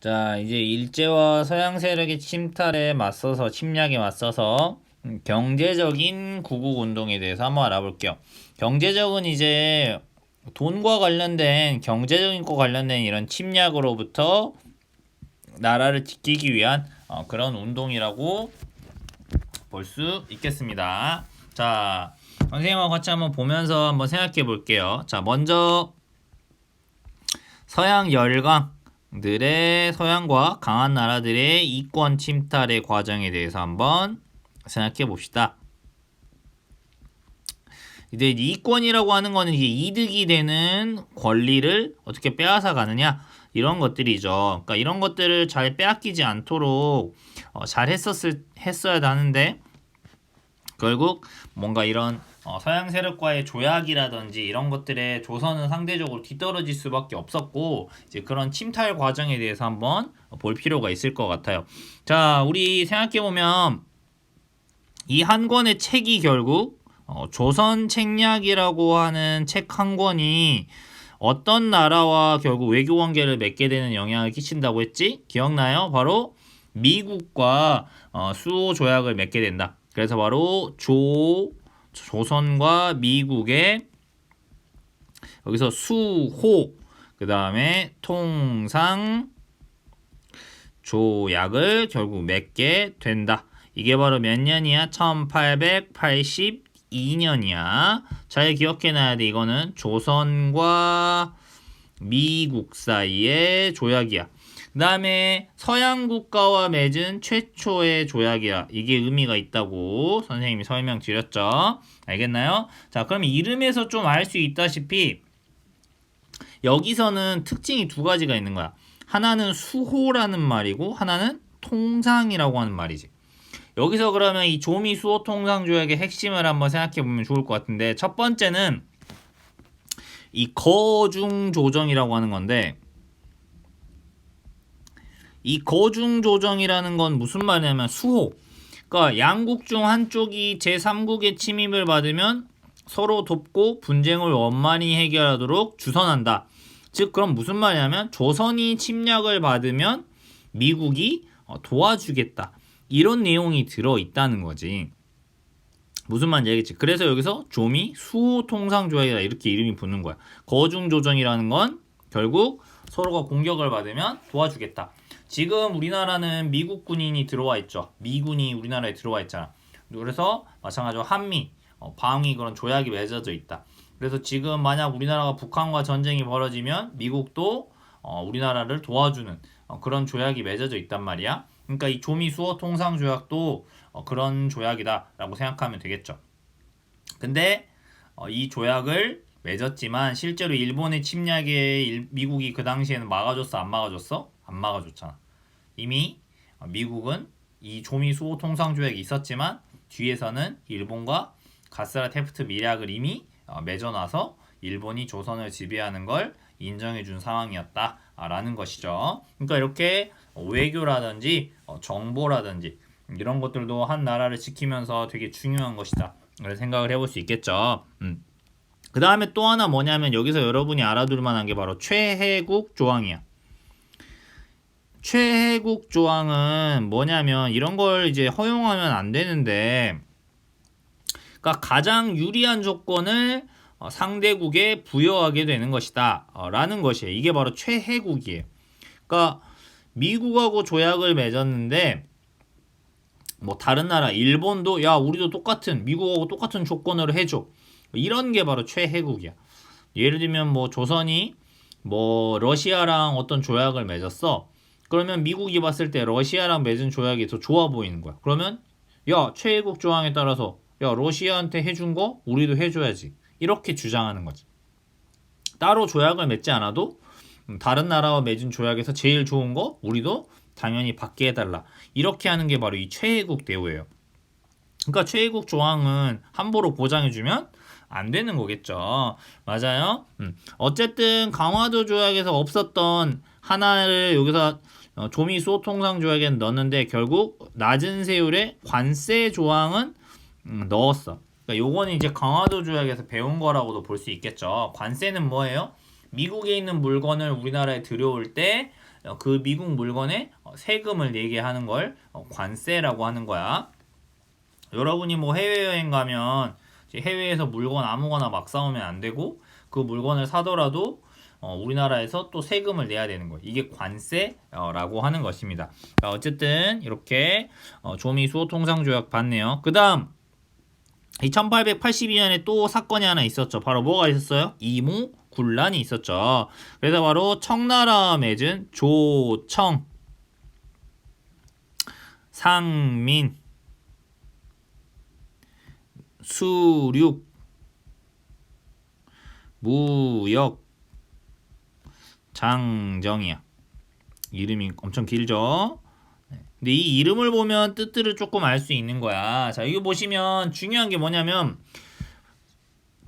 자, 이제 일제와 서양 세력의 침략에 맞서서 경제적인 구국 운동에 대해서 한번 알아볼게요. 경제적은 이제 돈과 관련된 경제적인 거 관련된 이런 침략으로부터 나라를 지키기 위한 그런 운동이라고 볼 수 있겠습니다. 자, 선생님하고 같이 한번 보면서 한번 생각해 볼게요. 자, 먼저 서양과 강한 나라들의 이권 침탈의 과정에 대해서 한번 생각해 봅시다. 이제 이권이라고 하는 거는 이제 이득이 되는 권리를 어떻게 빼앗아 가느냐 이런 것들이죠. 그러니까 이런 것들을 잘 빼앗기지 않도록 잘 했어야 하는데 결국 뭔가 이런 서양 세력과의 조약이라든지 이런 것들에 조선은 상대적으로 뒤떨어질 수밖에 없었고 이제 그런 침탈 과정에 대해서 한번 볼 필요가 있을 것 같아요. 자, 우리 생각해 보면 이 한 권의 책이 결국 조선 책략이라고 하는 책 한 권이 어떤 나라와 결국 외교 관계를 맺게 되는 영향을 끼친다고 했지? 기억나요? 바로 미국과 수호 조약을 맺게 된다. 그래서 바로 조선과 미국의 여기서 수호 그 다음에 통상 조약을 결국 맺게 된다. 이게 바로 몇 년이야? 1882년이야. 잘 기억해놔야 돼. 이거는 조선과 미국 사이의 조약이야. 그 다음에 서양 국가와 맺은 최초의 조약이야. 이게 의미가 있다고 선생님이 설명드렸죠. 알겠나요? 자, 그럼 이름에서 좀 알 수 있다시피 여기서는 특징이 두 가지가 있는 거야. 하나는 수호라는 말이고 하나는 통상이라고 하는 말이지. 여기서 그러면 이 조미 수호 통상 조약의 핵심을 한번 생각해 보면 좋을 것 같은데 첫 번째는 이 거중 조정이라고 하는 건데 이 거중 조정이라는 건 무슨 말이냐면 수호. 그러니까 양국 중 한쪽이 제3국의 침입을 받으면 서로 돕고 분쟁을 원만히 해결하도록 주선한다. 즉 그럼 무슨 말이냐면 조선이 침략을 받으면 미국이 도와주겠다. 이런 내용이 들어있다는 거지. 무슨 말인지 알겠지? 그래서 여기서 조미 수호 통상 조약이다 이렇게 이름이 붙는 거야. 거중 조정이라는 건 결국 서로가 공격을 받으면 도와주겠다. 지금 우리나라는 미국 군인이 들어와 있죠. 미군이 우리나라에 들어와 있잖아. 그래서 마찬가지로 한미 방위 그런 조약이 맺어져 있다. 그래서 지금 만약 우리나라가 북한과 전쟁이 벌어지면 미국도 우리나라를 도와주는 그런 조약이 맺어져 있단 말이야. 그러니까 이 조미 수호 통상 조약도 그런 조약이다라고 생각하면 되겠죠. 근데 이 조약을 맺었지만 실제로 일본의 침략에 미국이 그 당시에는 막아줬어, 안 막아줬어? 안 막아줬잖아. 이미 미국은 이 조미 수호 통상 조약이 있었지만 뒤에서는 일본과 가스라 테프트 밀약을 이미 맺어놔서 일본이 조선을 지배하는 걸 인정해준 상황이었다라는 것이죠. 그러니까 이렇게 외교라든지 정보라든지 이런 것들도 한 나라를 지키면서 되게 중요한 것이다. 그런 생각을 해볼 수 있겠죠. 그 다음에 또 하나 뭐냐면 여기서 여러분이 알아둘 만한 게 바로 최혜국 조항이야. 최혜국 조항은 뭐냐면 이런 걸 이제 허용하면 안 되는데 그러니까 가장 유리한 조건을 상대국에 부여하게 되는 것이다 라는 것이에요. 이게 바로 최혜국이에요. 그러니까 미국하고 조약을 맺었는데 뭐 다른 나라 일본도 야 우리도 똑같은 미국하고 똑같은 조건으로 해줘 이런 게 바로 최혜국이야. 예를 들면 뭐 조선이 뭐 러시아랑 어떤 조약을 맺었어. 그러면 미국이 봤을 때 러시아랑 맺은 조약이 더 좋아 보이는 거야. 그러면 야 최혜국 조항에 따라서 야 러시아한테 해준 거 우리도 해줘야지 이렇게 주장하는 거지. 따로 조약을 맺지 않아도 다른 나라와 맺은 조약에서 제일 좋은 거 우리도 당연히 받게 해달라 이렇게 하는 게 바로 이 최혜국 대우예요. 그러니까 최혜국 조항은 함부로 보장해주면 안 되는 거겠죠. 맞아요. 어쨌든 강화도 조약에서 없었던 하나를 여기서 조미 수호 통상 조약에 넣었는데 결국 낮은 세율의 관세 조항은 넣었어. 그러니까 요거는 이제 강화도 조약에서 배운 거라고도 볼 수 있겠죠. 관세는 뭐예요? 미국에 있는 물건을 우리나라에 들여올 때 그 미국 물건에 세금을 내게 하는 걸 관세라고 하는 거야. 여러분이 뭐 해외여행 가면 해외에서 물건 아무거나 막 사오면 안 되고 그 물건을 사더라도 우리나라에서 또 세금을 내야 되는 거예요. 이게 관세라고 하는 것입니다. 어쨌든 이렇게 조미 수호 통상 조약 봤네요. 그 다음 이 1882년에 또 사건이 하나 있었죠. 바로 뭐가 있었어요? 이모군란이 있었죠. 그래서 바로 청나라와 맺은 조청, 상민, 수륙, 무역, 장정이야. 이름이 엄청 길죠. 근데 이 이름을 보면 뜻들을 조금 알 수 있는 거야. 자, 이거 보시면 중요한 게 뭐냐면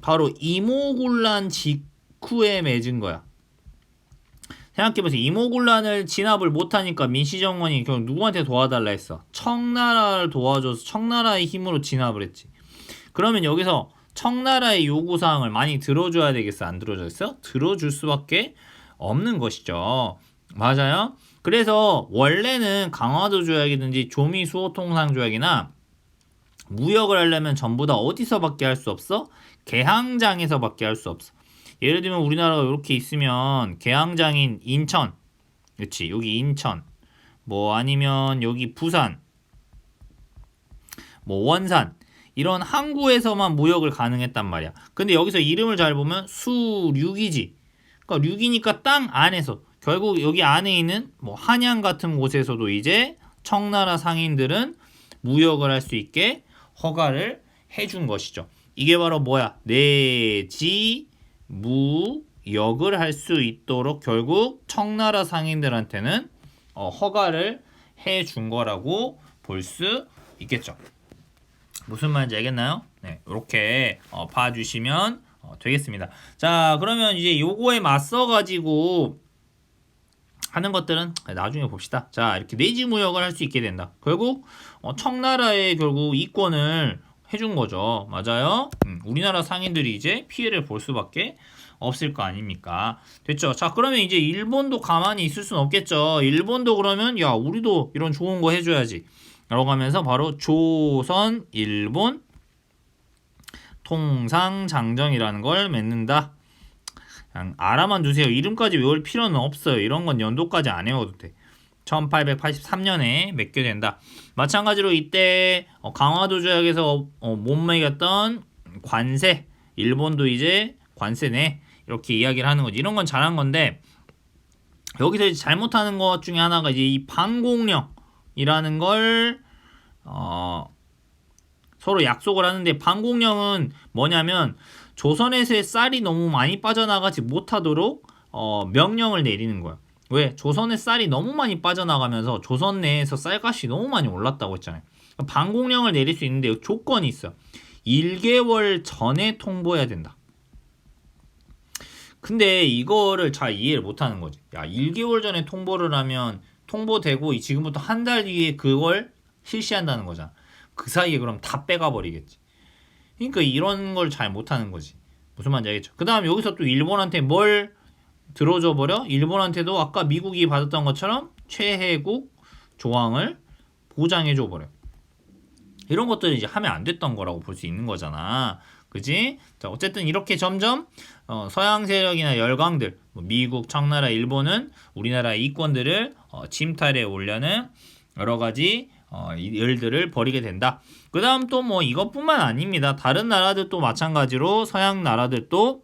바로 이모군란 직후에 맺은 거야. 생각해보세요. 이모군란을 진압을 못하니까 민씨정권이 결국 누구한테 도와달라 했어? 청나라를 도와줘서 청나라의 힘으로 진압을 했지. 그러면 여기서 청나라의 요구사항을 많이 들어줘야 되겠어? 안 들어줬어? 들어줄 수밖에 없는 것이죠. 맞아요? 그래서 원래는 강화도 조약이든지 조미 수호 통상 조약이나 무역을 하려면 전부 다 어디서밖에 할 수 없어? 개항장에서밖에 할 수 없어. 예를 들면 우리나라가 이렇게 있으면 개항장인 인천, 그렇지? 여기 인천, 뭐 아니면 여기 부산, 뭐 원산 이런 항구에서만 무역을 가능했단 말이야. 근데 여기서 이름을 잘 보면 수륙이지. 그러니까 륙이니까 땅 안에서. 결국 여기 안에 있는 뭐 한양 같은 곳에서도 이제 청나라 상인들은 무역을 할 수 있게 허가를 해준 것이죠. 이게 바로 뭐야? 내지 무역을 할 수 있도록 결국 청나라 상인들한테는 허가를 해준 거라고 볼 수 있겠죠. 무슨 말인지 알겠나요? 네, 이렇게 봐주시면 되겠습니다. 자, 그러면 이제 요거에 맞서 가지고 하는 것들은 나중에 봅시다. 자, 이렇게 내지 무역을 할 수 있게 된다. 결국 청나라에 결국 이권을 해준 거죠. 맞아요? 우리나라 상인들이 이제 피해를 볼 수밖에 없을 거 아닙니까? 됐죠? 자, 그러면 이제 일본도 가만히 있을 순 없겠죠. 일본도 그러면 야, 우리도 이런 좋은 거 해줘야지 라고 하면서 바로 조선 일본 통상장정이라는 걸 맺는다. 그냥 알아만 두세요. 이름까지 외울 필요는 없어요. 이런 건 연도까지 안 외워도 돼. 1883년에 맺게 된다. 마찬가지로 이때 강화도 조약에서 못 매겼던 관세, 일본도 이제 관세 내 이렇게 이야기를 하는 거지. 이런 건 잘한 건데 여기서 이제 잘못하는 것 중에 하나가 이제 이 반공령이라는 걸 서로 약속을 하는데, 반공령은 뭐냐면 조선에서의 쌀이 너무 많이 빠져나가지 못하도록 명령을 내리는 거야. 왜? 조선의 쌀이 너무 많이 빠져나가면서 조선 내에서 쌀값이 너무 많이 올랐다고 했잖아요. 반공령을 내릴 수 있는데 조건이 있어. 1개월 전에 통보해야 된다. 근데 이거를 잘 이해를 못하는 거지. 야, 1개월 전에 통보를 하면 통보되고 지금부터 한 달 뒤에 그걸 실시한다는 거잖아. 그 사이에 그럼 다 빼가 버리겠지. 그러니까 이런 걸 잘 못하는 거지. 무슨 말인지 알겠죠? 그 다음 여기서 또 일본한테 뭘 들어줘 버려? 일본한테도 아까 미국이 받았던 것처럼 최혜국 조항을 보장해줘 버려. 이런 것들은 이제 하면 안 됐던 거라고 볼 수 있는 거잖아. 그지? 자, 어쨌든 이렇게 점점 서양 세력이나 열강들, 미국, 청나라, 일본은 우리나라의 이권들을 침탈해 오려는 여러 가지 일들을 벌이게 된다. 그 다음 또 뭐 이것뿐만 아닙니다. 다른 나라들도 마찬가지로 서양 나라들도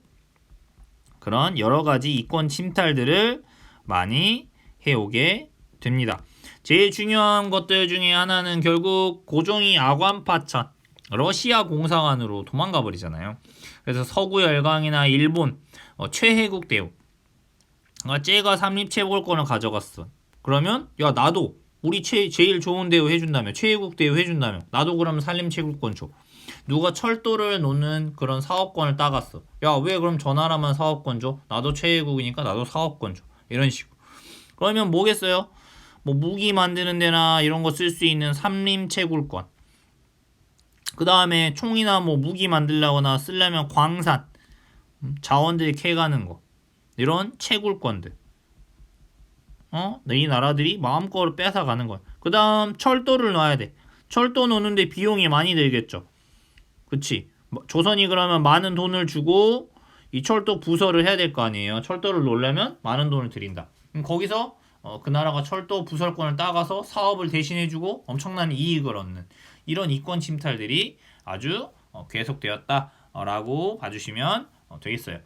그런 여러 가지 이권 침탈들을 많이 해오게 됩니다. 제일 중요한 것들 중에 하나는 결국 고종이 아관파천, 러시아 공사관으로 도망가 버리잖아요. 그래서 서구 열강이나 일본 최혜국 대우, 쟤가 삼립채굴권을 가져갔어. 그러면 야, 나도 우리 제일 좋은 대우 해준다며, 최혜국 대우 해준다며, 나도 그러면 산림채굴권 줘. 누가 철도를 놓는 그런 사업권을 따갔어. 야, 왜 그럼 저 나라만 사업권 줘? 나도 최혜국이니까 나도 사업권 줘. 이런 식으로. 그러면 뭐겠어요? 뭐 무기 만드는 데나 이런 거 쓸 수 있는 산림채굴권. 그 다음에 총이나 뭐 무기 만들려거나 쓰려면 광산, 자원들 캐가는 거, 이런 채굴권들. 이 나라들이 마음껏 뺏어가는 거야. 그 다음 철도를 놔야 돼. 철도 놓는데 비용이 많이 들겠죠. 그치? 조선이 그러면 많은 돈을 주고 이 철도 부설을 해야 될 거 아니에요. 철도를 놓으려면 많은 돈을 들인다. 거기서 그 나라가 철도 부설권을 따가서 사업을 대신해주고 엄청난 이익을 얻는 이런 이권 침탈들이 아주 계속되었다라고 봐주시면 되겠어요.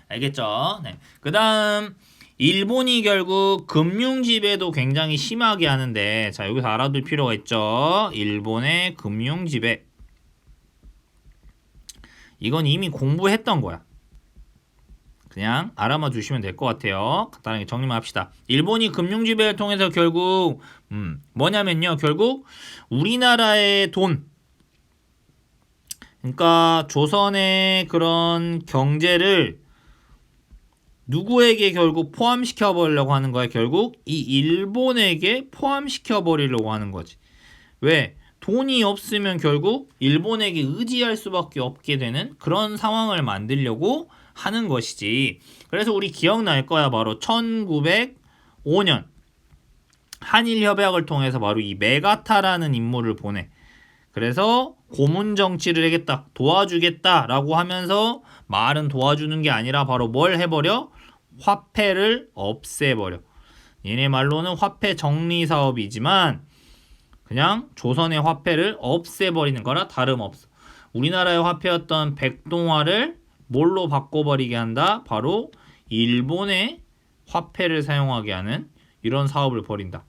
알겠죠? 네. 그 다음 일본이 결국 금융 지배도 굉장히 심하게 하는데, 자 여기서 알아둘 필요가 있죠. 일본의 금융 지배. 이건 이미 공부했던 거야. 그냥 알아만 두시면 될 것 같아요. 간단하게 정리만 합시다. 일본이 금융 지배를 통해서 결국 뭐냐면요. 결국 우리나라의 돈, 그러니까 조선의 그런 경제를 누구에게 결국 포함시켜 버리려고 하는 거야. 결국 이 일본에게 포함시켜 버리려고 하는 거지. 왜? 돈이 없으면 결국 일본에게 의지할 수밖에 없게 되는 그런 상황을 만들려고 하는 것이지. 그래서 우리 기억날 거야. 바로 1905년 한일협약을 통해서 바로 이 메가타라는 인물을 보내. 그래서 고문 정치를 하겠다, 도와주겠다라고 하면서 말은 도와주는 게 아니라 바로 뭘 해버려? 화폐를 없애버려. 얘네 말로는 화폐 정리 사업이지만 그냥 조선의 화폐를 없애버리는 거라 다름없어. 우리나라의 화폐였던 백동화를 뭘로 바꿔버리게 한다? 바로 일본의 화폐를 사용하게 하는 이런 사업을 벌인다.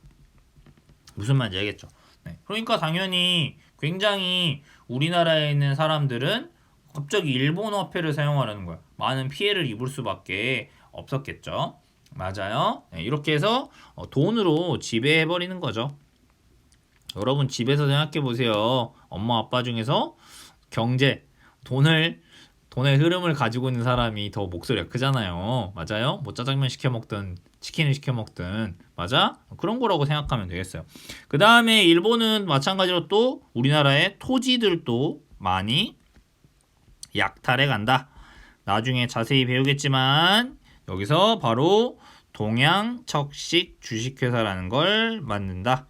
무슨 말인지 알겠죠? 네. 그러니까 당연히 굉장히 우리나라에 있는 사람들은 갑자기 일본 화폐를 사용하려는 거야. 많은 피해를 입을 수밖에 없었겠죠. 맞아요. 네, 이렇게 해서 돈으로 지배해버리는 거죠. 여러분 집에서 생각해 보세요. 엄마 아빠 중에서 경제, 돈의 흐름을 가지고 있는 사람이 더 목소리가 크잖아요. 맞아요? 뭐 짜장면 시켜 먹든 치킨을 시켜 먹든 맞아? 그런 거라고 생각하면 되겠어요. 그 다음에 일본은 마찬가지로 또 우리나라의 토지들도 많이 약탈해 간다. 나중에 자세히 배우겠지만 여기서 바로 동양척식 주식회사라는 걸 만든다.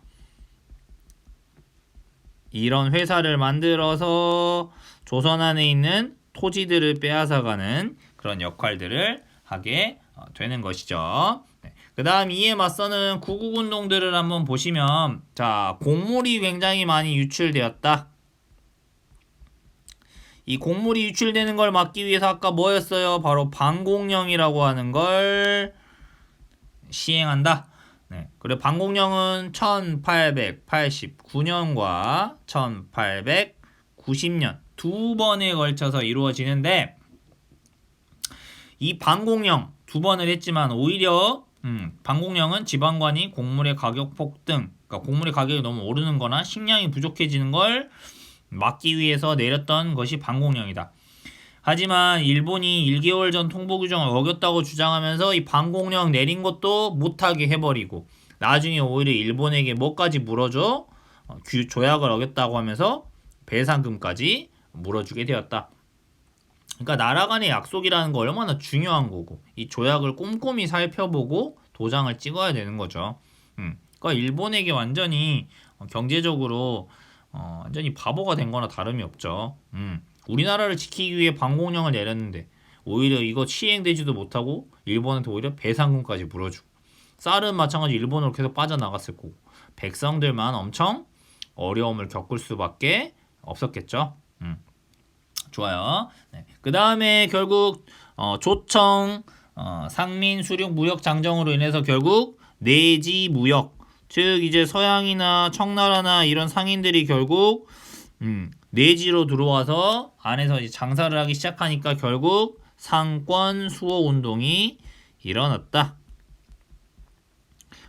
이런 회사를 만들어서 조선 안에 있는 토지들을 빼앗아가는 그런 역할들을 하게 되는 것이죠. 네. 그 다음 이에 맞서는 구국운동들을 한번 보시면, 자, 곡물이 굉장히 많이 유출되었다. 이 곡물이 유출되는 걸 막기 위해서 아까 뭐였어요? 바로 방공령이라고 하는 걸 시행한다. 네. 그리고 방공령은 1889년과 1890년 두 번에 걸쳐서 이루어지는데, 이 방공령 두 번을 했지만 오히려 방공령은 지방관이 곡물의 가격 폭등, 그러니까 곡물의 가격이 너무 오르는 거나 식량이 부족해지는 걸 막기 위해서 내렸던 것이 방공령이다. 하지만 일본이 1개월 전 통보 규정을 어겼다고 주장하면서 이 방공령 내린 것도 못하게 해버리고, 나중에 오히려 일본에게 뭐까지 물어줘? 조약을 어겼다고 하면서 배상금까지 물어주게 되었다. 그러니까 나라 간의 약속이라는 거 얼마나 중요한 거고, 이 조약을 꼼꼼히 살펴보고 도장을 찍어야 되는 거죠. 그러니까 일본에게 완전히 경제적으로 완전히 바보가 된 거나 다름이 없죠. 우리나라를 지키기 위해 방공령을 내렸는데 오히려 이거 시행되지도 못하고 일본한테 오히려 배상금까지 물어주고, 쌀은 마찬가지 일본으로 계속 빠져나갔을 거고, 백성들만 엄청 어려움을 겪을 수밖에 없었겠죠. 좋아요. 네. 그 다음에 결국 조청 상민 수륙 무역 장정으로 인해서 결국 내지 무역, 즉 이제 서양이나 청나라나 이런 상인들이 결국 내지로 들어와서 안에서 이제 장사를 하기 시작하니까 결국 상권 수호 운동이 일어났다.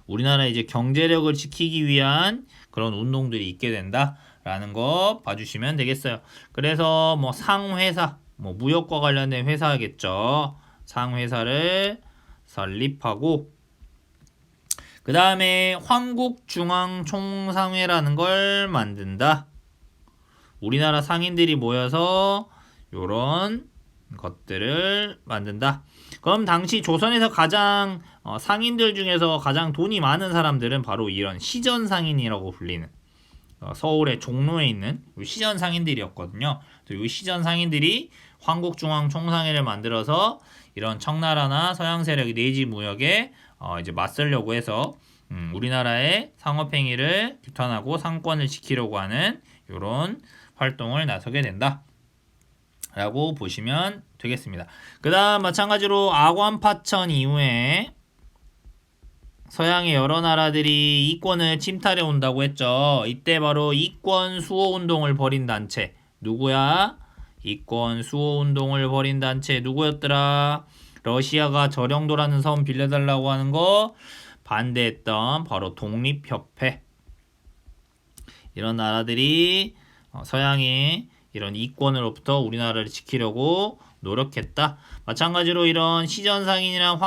우리나라 이제 경제력을 지키기 위한 그런 운동들이 있게 된다라는 거 봐주시면 되겠어요. 그래서 뭐 상회사, 뭐 무역과 관련된 회사겠죠. 상회사를 설립하고, 그 다음에 황국중앙총상회라는 걸 만든다. 우리나라 상인들이 모여서 요런 것들을 만든다. 그럼 당시 조선에서 가장 상인들 중에서 가장 돈이 많은 사람들은 바로 이런 시전 상인이라고 불리는 서울의 종로에 있는 시전 상인들이었거든요. 이 시전 상인들이 황국중앙총상회를 만들어서 이런 청나라나 서양 세력 내지 무역에 이제 맞서려고 해서 우리나라의 상업행위를 규탄하고 상권을 지키려고 하는 이런 활동을 나서게 된다 라고 보시면 되겠습니다. 그 다음 마찬가지로 아관파천 이후에 서양의 여러 나라들이 이권을 침탈해 온다고 했죠. 이때 바로 이권 수호 운동을 벌인 단체 누구야? 이권 수호 운동을 벌인 단체 누구였더라? 러시아가 저령도라는 섬 빌려달라고 하는 거 반대했던 바로 독립협회. 이런 나라들이 서양이 이런 이권으로부터 우리나라를 지키려고 노력했다. 마찬가지로 이런 시전상인이랑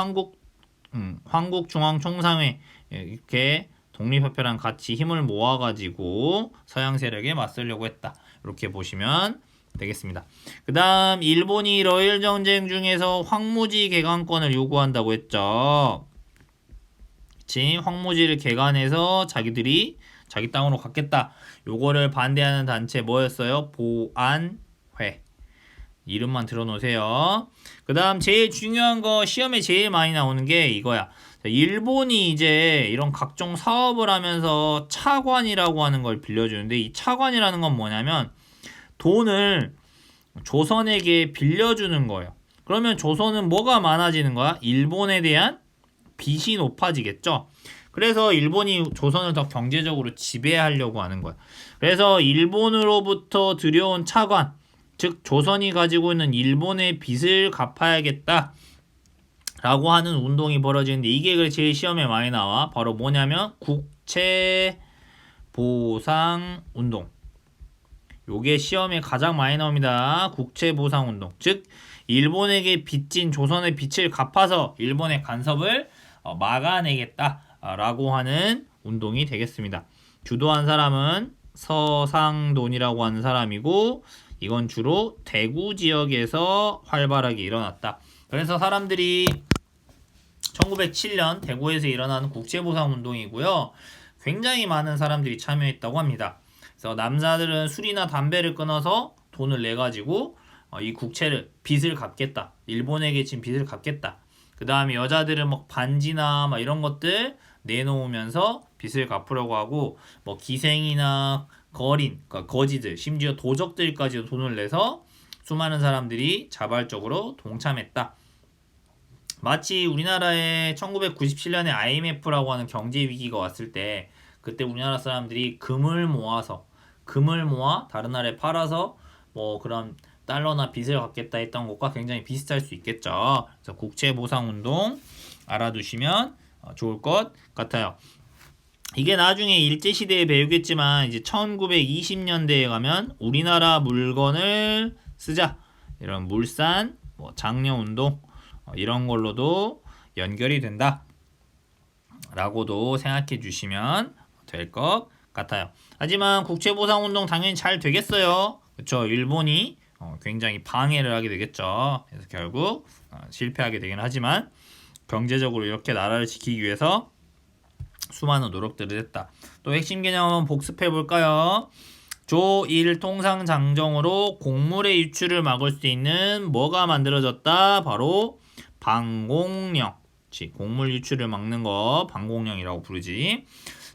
황국중앙총상회 이렇게 독립협회랑 같이 힘을 모아가지고 서양 세력에 맞서려고 했다. 이렇게 보시면 되겠습니다. 그 다음 일본이 러일 전쟁 중에서 황무지 개간권을 요구한다고 했죠. 그치? 황무지를 개간해서 자기들이 자기 땅으로 갖겠다. 요거를 반대하는 단체 뭐였어요? 보안회. 이름만 들어놓으세요. 그 다음 제일 중요한 거 시험에 제일 많이 나오는 게 이거야. 일본이 이제 이런 각종 사업을 하면서 차관이라고 하는 걸 빌려주는데 이 차관이라는 건 뭐냐면 돈을 조선에게 빌려주는 거예요. 그러면 조선은 뭐가 많아지는 거야? 일본에 대한 빚이 높아지겠죠. 그래서 일본이 조선을 더 경제적으로 지배하려고 하는 거야. 그래서 일본으로부터 들여온 차관, 즉 조선이 가지고 있는 일본의 빚을 갚아야겠다 라고 하는 운동이 벌어지는데 이게 제일 시험에 많이 나와. 바로 뭐냐면 국채보상운동. 요게 시험에 가장 많이 나옵니다. 국채보상운동. 즉 일본에게 빚진 조선의 빚을 갚아서 일본의 간섭을 막아내겠다 라고 하는 운동이 되겠습니다. 주도한 사람은 서상돈이라고 하는 사람이고 이건 주로 대구 지역에서 활발하게 일어났다. 그래서 사람들이 1907년 대구에서 일어난 국제보상운동이고요. 굉장히 많은 사람들이 참여했다고 합니다. 그래서 남자들은 술이나 담배를 끊어서 돈을 내가지고 이 국채를 빚을 갚겠다. 일본에게 진 빚을 갚겠다. 그 다음에 여자들은 뭐 반지나 막 이런 것들 내놓으면서 빚을 갚으려고 하고 뭐 기생이나 거린, 그러니까 거지들, 심지어 도적들까지도 돈을 내서 수많은 사람들이 자발적으로 동참했다. 마치 우리나라에 1997년에 IMF라고 하는 경제 위기가 왔을 때 그때 우리나라 사람들이 금을 모아 다른 나라에 팔아서 뭐 그런 달러나 빚을 갚겠다 했던 것과 굉장히 비슷할 수 있겠죠. 그래서 국채보상운동 알아두시면 좋을 것 같아요. 이게 나중에 일제시대에 배우겠지만 이제 1920년대에 가면 우리나라 물건을 쓰자 이런 물산, 뭐 장려운동 이런 걸로도 연결이 된다 라고도 생각해 주시면 될 것 같아요. 하지만 국채보상운동 당연히 잘 되겠어요. 그렇죠? 일본이 굉장히 방해를 하게 되겠죠. 그래서 결국 실패하게 되긴 하지만 경제적으로 이렇게 나라를 지키기 위해서 수많은 노력들을 했다. 또 핵심 개념 한번 복습해 볼까요? 조1통상장정으로 곡물의 유출을 막을 수 있는 뭐가 만들어졌다? 바로 방공령. 곡물 유출을 막는 거 방공령이라고 부르지.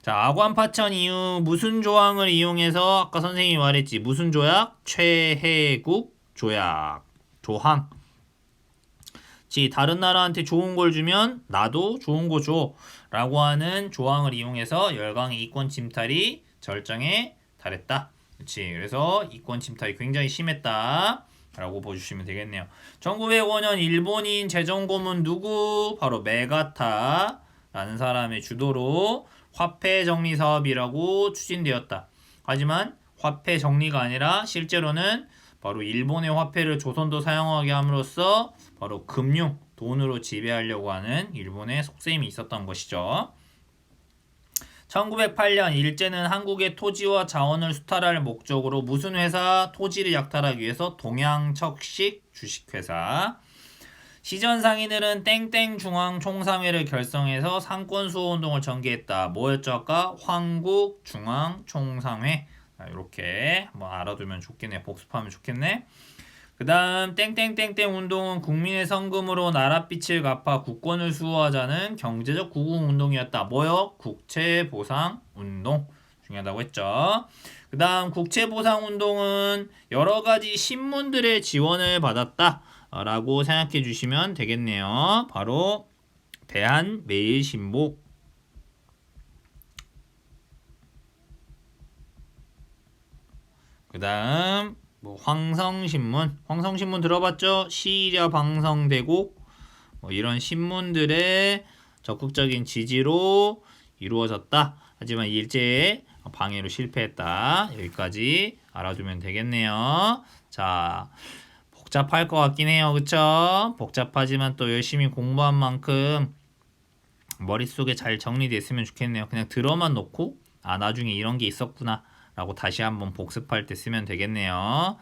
자, 아관파천 이후 무슨 조항을 이용해서 아까 선생님이 말했지. 무슨 조약? 최혜국 조약. 조항. 다른 나라한테 좋은 걸 주면 나도 좋은 거 줘 라고 하는 조항을 이용해서 열강의 이권 침탈이 절정에 달했다. 그렇지. 그래서 이권 침탈이 굉장히 심했다 라고 보여주시면 되겠네요. 1905년 일본인 재정고문 누구? 바로 메가타 라는 사람의 주도로 화폐 정리 사업이라고 추진되었다. 하지만 화폐 정리가 아니라 실제로는 바로 일본의 화폐를 조선도 사용하게 함으로써 바로 금융, 돈으로 지배하려고 하는 일본의 속셈이 있었던 것이죠. 1908년 일제는 한국의 토지와 자원을 수탈할 목적으로 무슨 회사? 토지를 약탈하기 위해서 동양척식 주식회사. 시전 상인들은 땡땡 중앙 총상회를 결성해서 상권 수호 운동을 전개했다. 뭐였죠 아까? 황국 중앙 총상회. 이렇게 한번 알아두면 좋겠네. 복습하면 좋겠네. 그 다음 땡땡땡땡 운동은 국민의 성금으로 나랏빛을 갚아 국권을 수호하자는 경제적 구국운동이었다. 뭐요? 국채보상운동. 중요하다고 했죠. 그 다음 국채보상운동은 여러가지 신문들의 지원을 받았다 라고 생각해 주시면 되겠네요. 바로 대한매일신보, 그 다음 뭐 황성신문 들어봤죠? 시일야 방성대국 뭐 이런 신문들의 적극적인 지지로 이루어졌다. 하지만 일제의 방해로 실패했다. 여기까지 알아두면 되겠네요. 자, 복잡할 것 같긴 해요. 그쵸? 복잡하지만 또 열심히 공부한 만큼 머릿속에 잘 정리됐으면 좋겠네요. 그냥 들어만 놓고 아 나중에 이런 게 있었구나 라고 다시 한번 복습할 때 쓰면 되겠네요.